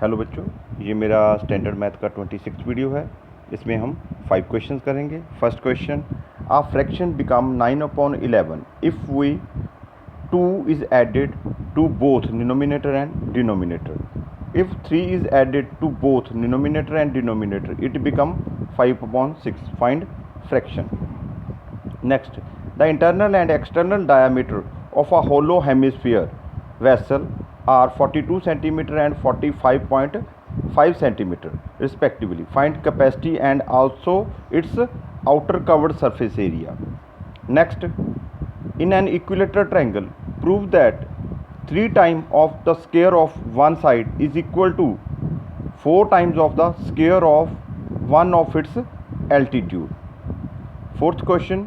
Hello बच्चों, ये मेरा स्टैंडर्ड मैथ का 26 वीडियो है। इसमें हम 5 क्वेश्चंस करेंगे। First question, a fraction become 9/11 if we 2 is added to both numerator and denominator. If 3 is added to both numerator and denominator, it become 5/6. Find fraction. Next, the internal and external diameter of a hollow hemisphere vessel are 42 centimeter and 45.5 centimeter respectively. Find capacity and also its outer covered surface area. Next, in an equilateral triangle, prove that 3 times of the square of one side is equal to 4 times of the square of one of its altitude. Fourth question,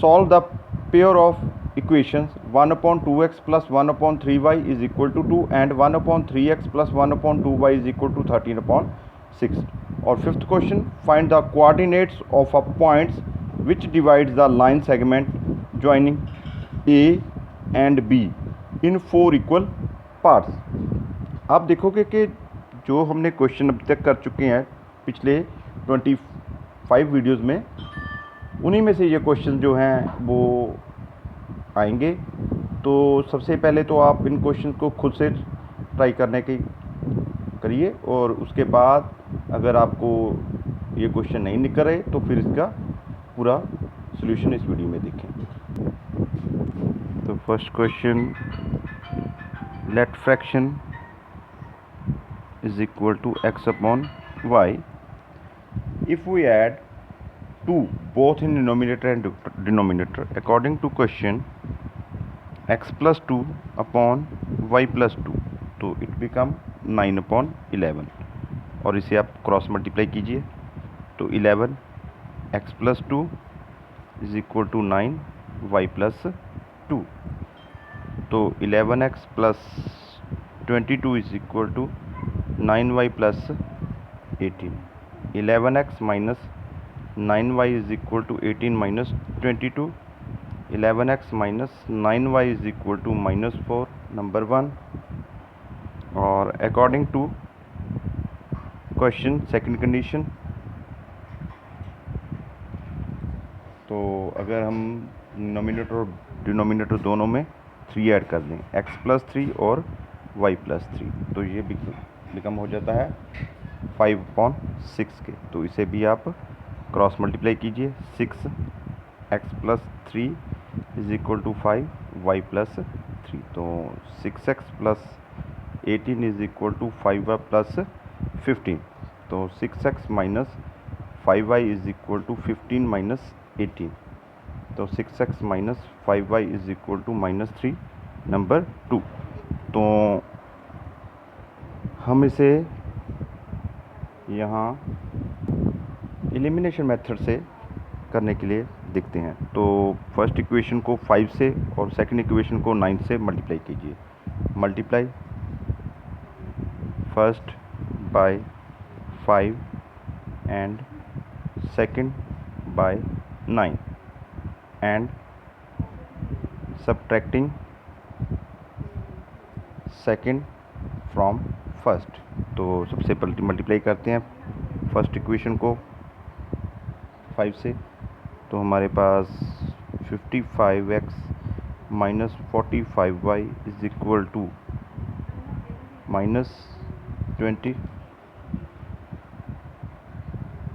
solve the pair of equations 1/2x plus 1/3y is equal to 2 and 1/3x plus 1/2y is equal to 13/6. और fifth question, find the coordinates of a points which divides the line segment joining A and B in 4 equal parts। आप देखोगे कि जो हमने question अब तक कर चुके हैं पिछले 25 वीडियोस में, उन्हीं में से ये क्वेश्चन जो हैं वो आएंगे। तो सबसे पहले तो आप इन क्वेश्चन को खुद से ट्राई करने की करिए, और उसके बाद अगर आपको ये क्वेश्चन नहीं निकल रहे तो फिर इसका पूरा सॉल्यूशन इस वीडियो में देखें। तो first question, let fraction is equal to x upon y if we add 2 both in numerator and denominator according to question x plus 2 upon y plus 2, तो इट बिकम 9/11। और इसे आप क्रॉस मल्टीप्लाई कीजिए तो 11 x plus 2 is equal to 9 y plus 2, तो 11x plus 22 is equal to 9y plus 18। 11x minus 9y is equal to 18 minus 22। 11x minus 9y is equal to -4, number 1। और according to question second condition, तो अगर हम nominator और denominator दोनों में 3 add कर दें, x प्लस 3 और y प्लस 3, तो ये बिकम हो जाता है 5/6 के। तो इसे भी आप क्रॉस मल्टीप्लाई कीजिए, 6x plus 3 is equal to 5 y plus 3, तो 6x plus 18 is equal to 5y plus 15, तो 6x minus 5y is equal to 15 minus 18, तो 6x minus 5y is equal to -3, number 2। तो हम इसे यहाँ एलिमिनेशन मेथड से करने के लिए देखते हैं। तो फर्स्ट इक्वेशन को 5 से और सेकंड इक्वेशन को 9 से मल्टीप्लाई कीजिए। Multiply first bye 5 and second by 9 and subtracting second from first. तो सबसे पहले मल्टीप्लाई करते हैं फर्स्ट इक्वेशन को 5 से, तो हमारे पास 55x minus 45y is equal to -20,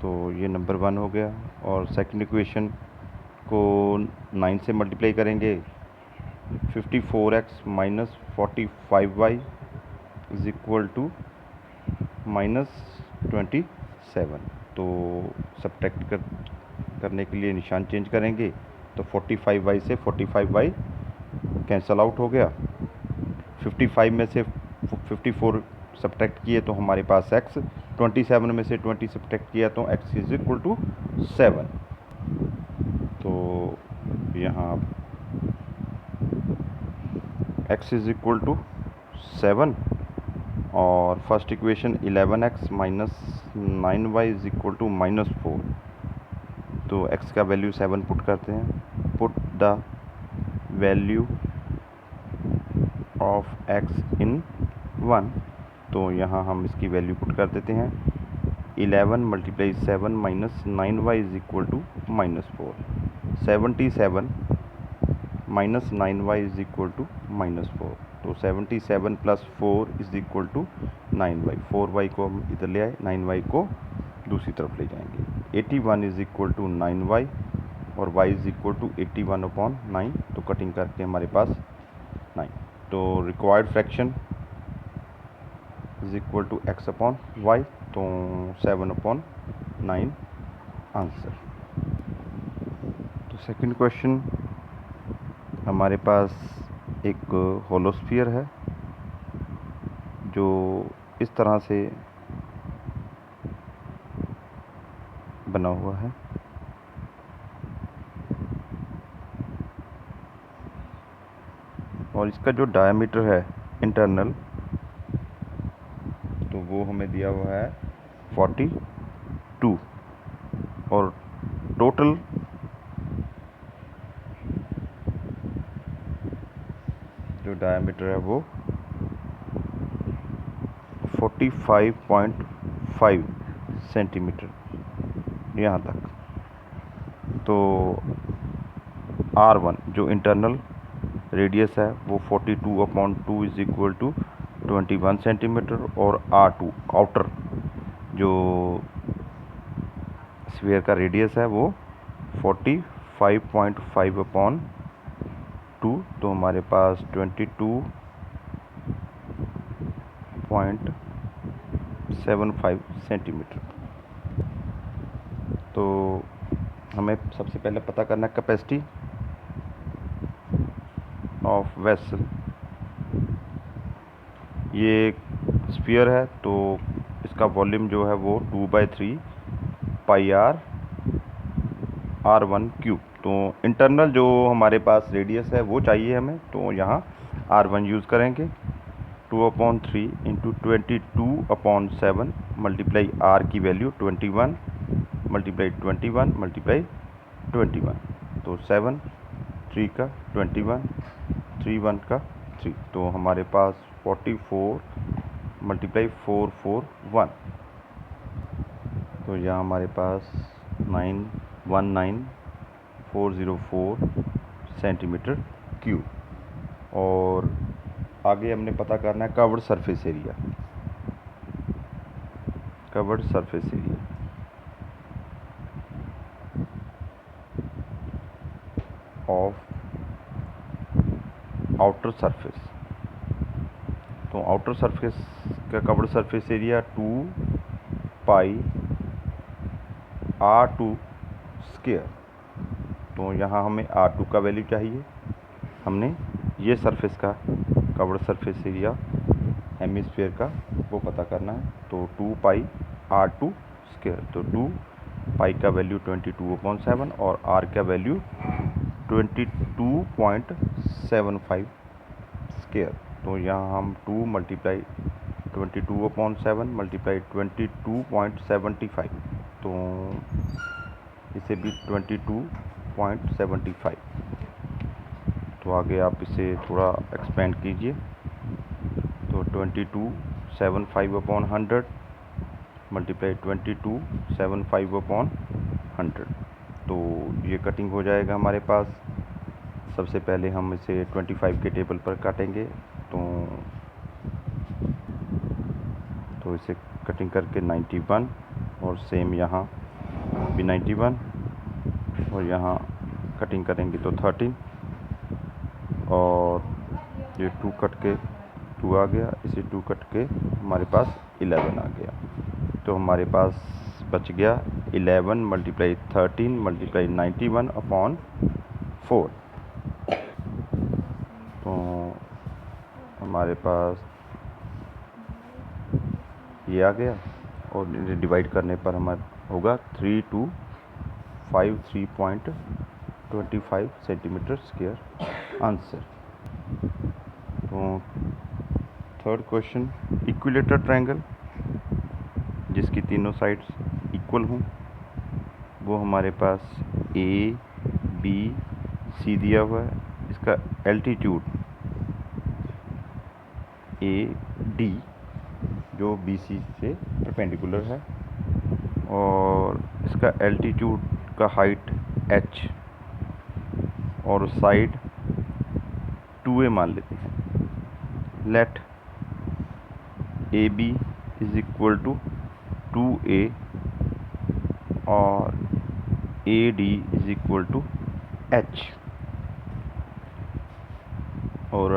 तो ये नंबर 1 हो गया। और सेकंड इक्वेशन को 9 से मल्टीप्लाई करेंगे, 54x minus 45y is equal to -27। तो सब्ट्रैक्ट करने के लिए निशान चेंज करेंगे, तो 45y से 45y कैंसल आउट हो गया। 55 में से 54 सब्ट्रैक्ट किए तो हमारे पास x, 27 में से 20 सब्ट्रैक्ट किया तो x इज इक्वल टू 7। तो यहाँ x इज इक्वल टू 7 और first equation 11x minus 9y is equal to -4, तो x का वैल्यू 7 पुट करते हैं। Put the value of x in 1, तो यहाँ हम इसकी वैल्यू पुट कर देते हैं 11 multiply 7 minus 9y is equal to -4। 77 minus 9y is equal to -4। तो 77 plus 4 is equal to 9y। 4y को हम इधर ले आए, 9y को दूसरी तरफ ले जाएंगे। 81 इज इक्वल टू 9y और y इज इक्वल टू 81/9। तो कटिंग करके हमारे पास 9। तो required fraction is equal to x/y। तो 7/9 आंसर। तो सेकंड क्वेश्चन, हमारे पास एक होलोस्फीयर है जो इस तरह से बना हुआ है। और इसका जो डायमीटर है इंटरनल, तो वो हमें दिया हुआ है 42 और टोटल जो डायमीटर है वो 45.5 सेंटीमीटर यहाँ तक। तो R1 जो इंटरनल रेडियस है वो 42/2 इज इक्वल टू 21 सेंटीमीटर और R2 आउटर जो स्फीयर का रेडियस है वो 45.5/2। तो हमारे पास 22.75 सेंटीमीटर। तो हमें सबसे पहले पता करना है कैपेसिटी ऑफ वेसल। ये स्फीयर है तो इसका वॉल्यूम जो है वो 2/3 पाई आर R1 क्यूब। तो इंटरनल जो हमारे पास रेडियस है वो चाहिए हमें, तो यहाँ R1 यूज़ करेंगे। 2/3 इंटू 22/7 मल्टीप्लाई R की वैल्यू 21 मल्टीप्लाई 21 मल्टीप्लाई 21। तो 7 3 का 21 3 1 का 3। तो हमारे पास 44 मल्टीप्लाई 441। तो यहाँ हमारे पास 919404 सेंटीमीटर क्यूब। और आगे हमने पता करना है curved surface area. Curved surface area of outer surface. तो आउटर सरफेस का कवर्ड सरफेस एरिया 2 पाई R2 स्क्वायर। तो यहाँ हमें R2 का वैल्यू चाहिए। हमने ये सरफेस का कवर्ड सरफेस एरिया हेमिस्फीयर का वो पता करना है। तो 2 पाई R2 स्क्वायर। तो 2 पाई का वैल्यू 22/7 और R का वैल्यू 22.75 स्क्वायर। तो यहाँ हम 2 मल्टीप्लाई 22/7 मल्टीप्लाई 22.75। तो इसे भी 22.75। तो आगे आप इसे थोड़ा एक्सपेंड कीजिए। तो 2275/100 मल्टीप्लाई 2275/100। तो ये कटिंग हो जाएगा हमारे पास। सबसे पहले हम इसे 25 के टेबल पर काटेंगे। तो इसे कटिंग करके 91 और सेम यहाँ भी 91 और यहाँ कटिंग करेंगे तो 13 और ये 2 कट के 2 आ गया। इसे 2 कट के हमारे पास 11 आ गया। तो हमारे पास बच गया 11 मल्टीप्लाई 13 मल्टीप्लाई 91/4। तो हमारे पास ये आ गया और डिवाइड करने पर हमारा होगा 3253.25 सेंटीमीटर स्क्वायर आंसर। तो थर्ड क्वेश्चन, इक्विलेटर ट्रायंगल जिसकी तीनों साइड्स इक्वल हों, वो हमारे पास ABC दिया हुआ है। इसका एल्टीट्यूड AD जो BC से परपेंडिकुलर है, और इसका एल्टीट्यूड का हाइट h और साइड 2a मान लेते हैं। Let AB is equal to 2a और AD is equal to h। और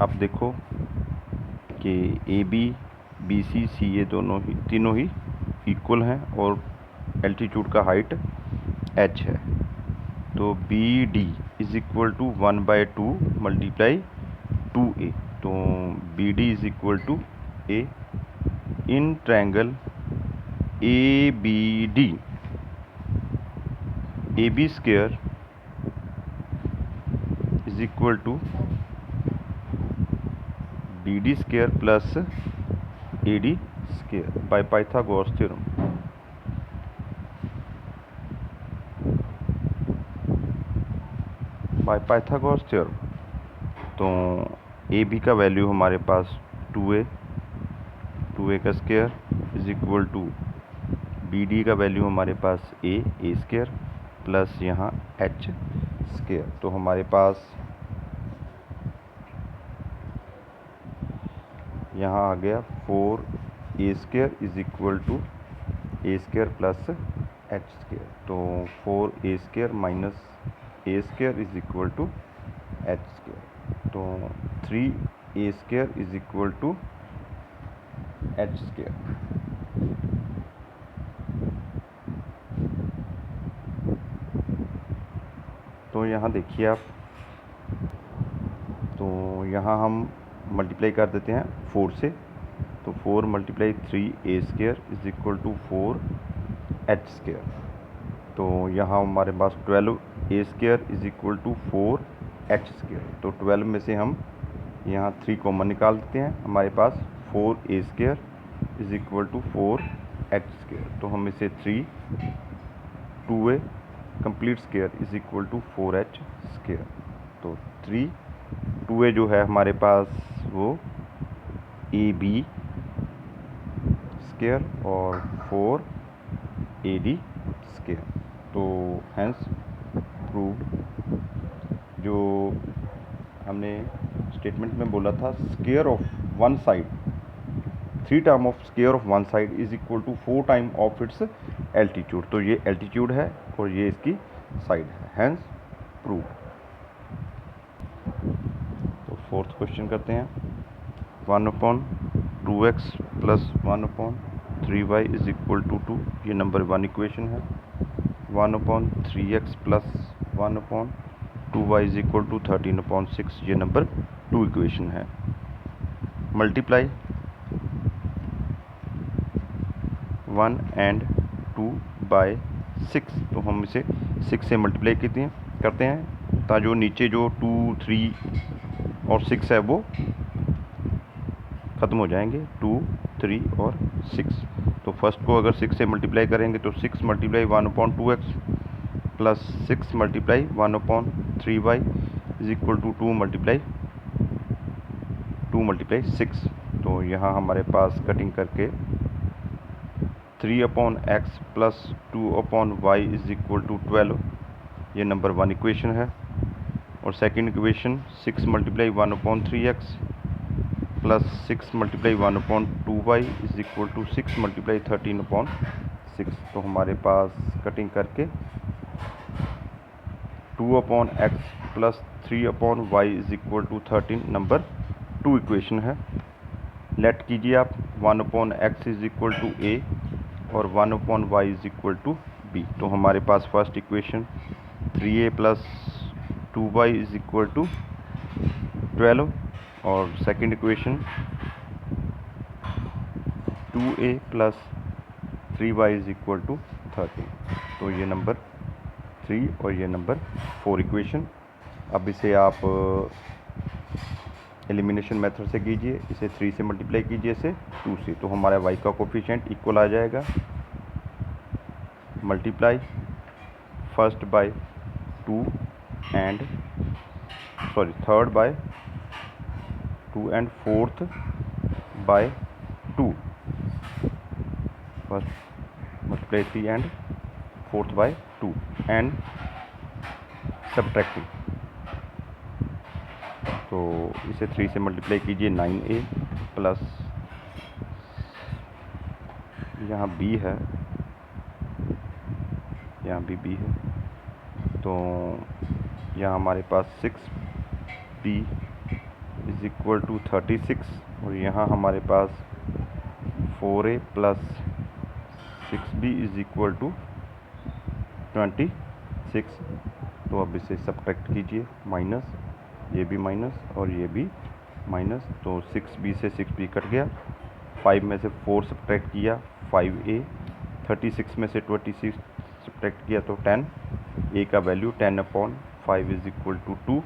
अब देखो कि AB BC CA तीनों ही इक्वल हैं और एल्टीट्यूड का हाइट h है। तो BD is equal to 1/2 multiply 2a। तो BD is equal to a in triangle ABD। AB square is equal to BD square plus AD square by Pythagoras theorem. By Pythagoras theorem. तो AB का value हमारे पास 2a का square is equal to BD का value हमारे पास a square plus यहाँ h square. तो हमारे पास यहाँ आ गया 4a square is equal to a square plus h square. तो 4a square minus a square is equal to h square. तो 3a square is equal to h square. तो यहाँ देखिए आप, तो यहाँ हम मल्टीप्लाई कर देते हैं 4 से। तो 4 multiply 3a square is equal to 4h square. तो यहाँ हमारे पास 12a square is equal to 4h square. तो 12 में से हम यहाँ 3 कॉमन निकाल देते हैं, हमारे पास 4a square is equal to 4h square. तो हम इसे 2a complete square is equal to 4h square. तो 2a जो है हमारे पास वो AB स्क्वायर और 4AD स्क्वायर। तो हैंस प्रूव्ड, जो हमने स्टेटमेंट में बोला था square of one side, 3 time of square of one side is equal to 4 time of its altitude. तो ये एल्टीट्यूड है और ये इसकी साइड है, हैंस प्रूव्ड। तो फोर्थ क्वेश्चन करते हैं। 1/2x plus 1/3y is equal to 2, ये नंबर 1 इक्वेशन है। 1/3x plus 1/2y is equal to 13/6, ये नंबर 2 इक्वेशन है। Multiply 1 and 2 by 6। तो हम इसे 6 से मल्टीप्लाई करते हैं ताकि जो नीचे जो 2, 3 और 6 है वो ख़त्म हो जाएंगे, 2, 3 और 6। तो फर्स्ट को अगर 6 से मल्टीप्लाई करेंगे तो 6 multiply 1/2x plus 6 multiply 1/3y is equal to 2 multiply 6। तो यहाँ हमारे पास कटिंग करके 3/x plus 2/y is equal to 12, ये नंबर 1 इक्वेशन है। और second equation 6 multiply 1/3x plus 6 multiply 1/2y is equal to 6 multiply 13/6। तो हमारे पास कटिंग करके 2/x plus 3/y is equal to 13 number 2 equation है। लेट कीजिए आप 1/x is equal to a और 1/y is equal to b। तो हमारे पास first equation 3a plus 2y is equal to 12 और second equation 2a plus 3y is equal to 13। तो ये नंबर 3 और ये नंबर 4 इक्वेशन। अब इसे आप एलिमिनेशन मेथड से कीजिए, इसे 3 से मल्टीप्लाई कीजिए, इसे 2 से। तो हमारा y का कोफिशिएंट इक्वल आ जाएगा। Multiply first by 2 and third by 2 and fourth by 2, first multiply 3 and fourth by 2 and subtracting, तो इसे 3 से मल्टीप्लाई कीजिए 9a प्लस यहाँ b है, यहाँ भी b है, तो यहाँ हमारे पास 6b इज इक्वल टू 36 और यहाँ हमारे पास 4a plus 6b is equal to 26। तो अब इसे सब्ट्रैक्ट कीजिए, माइनस, ये भी माइनस और ये भी माइनस, तो 6b से 6b कट गया, 5 में से 4 सब्ट्रैक्ट किया 5a, 36 में से 26 सब्ट्रैक्ट किया तो 10, a का value 10/5 is equal to 2।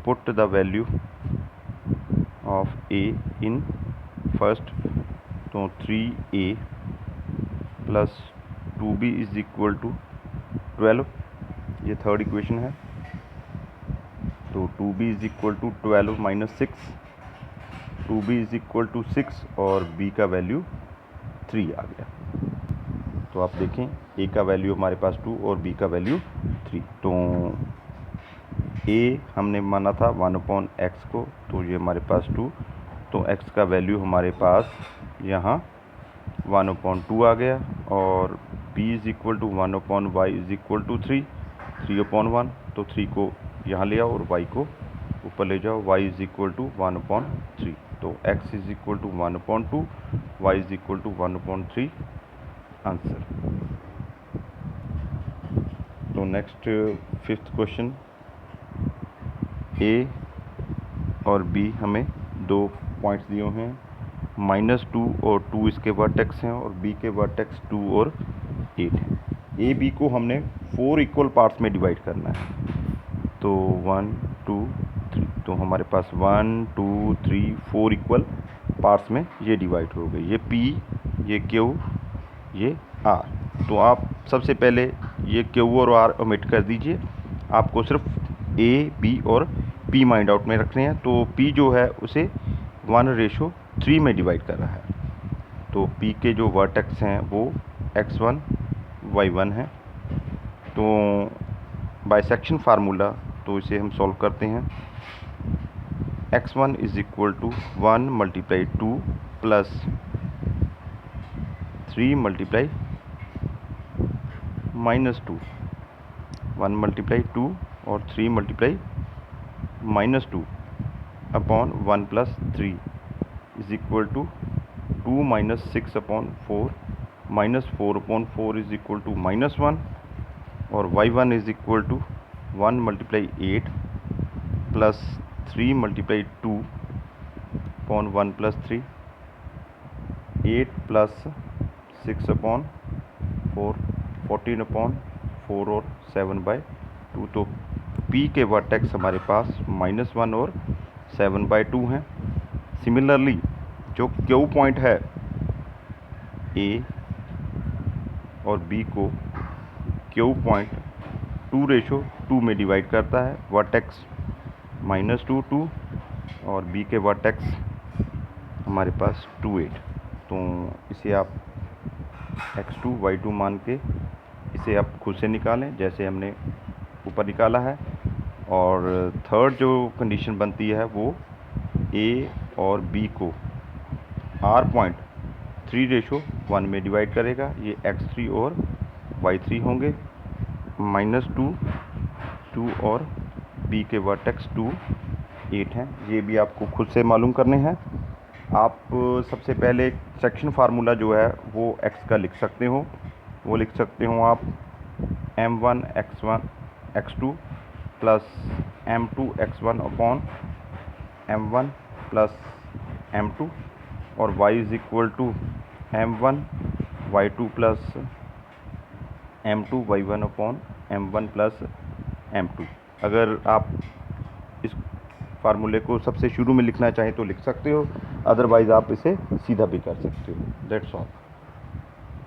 Put the value of a in first, तो 3a plus 2b is equal to 12, ये थर्ड इक्वेशन है, तो 2b is equal to 12 minus 6, 2b is equal to 6 और b का value 3 आ गया। तो आप देखें a का वैल्यू हमारे पास 2 और b का वैल्यू 3, तो a हमने माना था 1/x को, तो ये हमारे पास 2, तो x का वैल्यू हमारे पास यहाँ 1/2 आ गया और b is equal to 1/y is equal to 3/1, तो 3 को यहाँ ले आओ और y को ऊपर ले जाओ, y इज इक्वल टू 1/3, तो x is equal to 1/2, y is equal to 1/3 answer. तो नेक्स्ट 5th क्वेश्चन, a और b हमें 2 पॉइंट्स दिए हैं, -2 और 2 इसके वर्टेक्स हैं और b के वर्टेक्स 2 और 8 हैं। a b को हमने 4 इक्वल पार्ट्स में डिवाइड करना है, तो 1 2 3, तो हमारे पास 1 2 3 4 इक्वल पार्ट्स में ये डिवाइड हो गए, ये p, ये q, ये r। तो आप सबसे पहले ये q और r ओमिट कर दीजिए, आपको सिर्फ a b और p माइंड आउट में रखने हैं। तो p जो है उसे 1:3 में डिवाइड कर रहा है, तो p के जो वर्टेक्स हैं वो x1 y1 है, तो बाइसेक्शन फार्मूला, तो इसे हम सॉल्व करते हैं। x1 is equal to 1 multiply 2 plus 3 multiply -2, 1 multiply 2 और 3 multiply -2 upon 1 plus 3 is equal to 2 minus 6/4, -4/4 is equal to -1 और y1 is equal to 1 multiply 8 plus 3 multiply 2 upon 1 plus 3, 8 plus 6/4, 14/4 और 7/2, तो p के वर्टेक्स हमारे पास -1 और 7/2 हैं। सिमिलरली जो q point है a और b को q पॉइंट 2:2 में डिवाइड करता है, वर्टेक्स -2 2 और b के वर्टेक्स हमारे पास 2 8, तो इसे आप x2 y2 मान के इसे आप खुद से निकालें जैसे हमने ऊपर निकाला है। और थर्ड जो कंडीशन बनती है वो a और b को r पॉइंट 3:1 में डिवाइड करेगा, ये x3 और y3 होंगे, -2 2 और b के वर्टेक्स 2 8 हैं, ये भी आपको खुद से मालूम करने हैं। आप सबसे पहले सेक्शन फार्मूला जो है वो x का लिख सकते हो, वो लिख सकते हो आप m1 x2 plus m2 x1 upon m1 plus m2 और y is equal to m1 y2 plus m2 y1 upon m1 plus m2। अगर आप इस फार्मूले को सबसे शुरू में लिखना चाहें तो लिख सकते हो, अदरवाइज़ आप इसे सीधा भी कर सकते हो। That's all.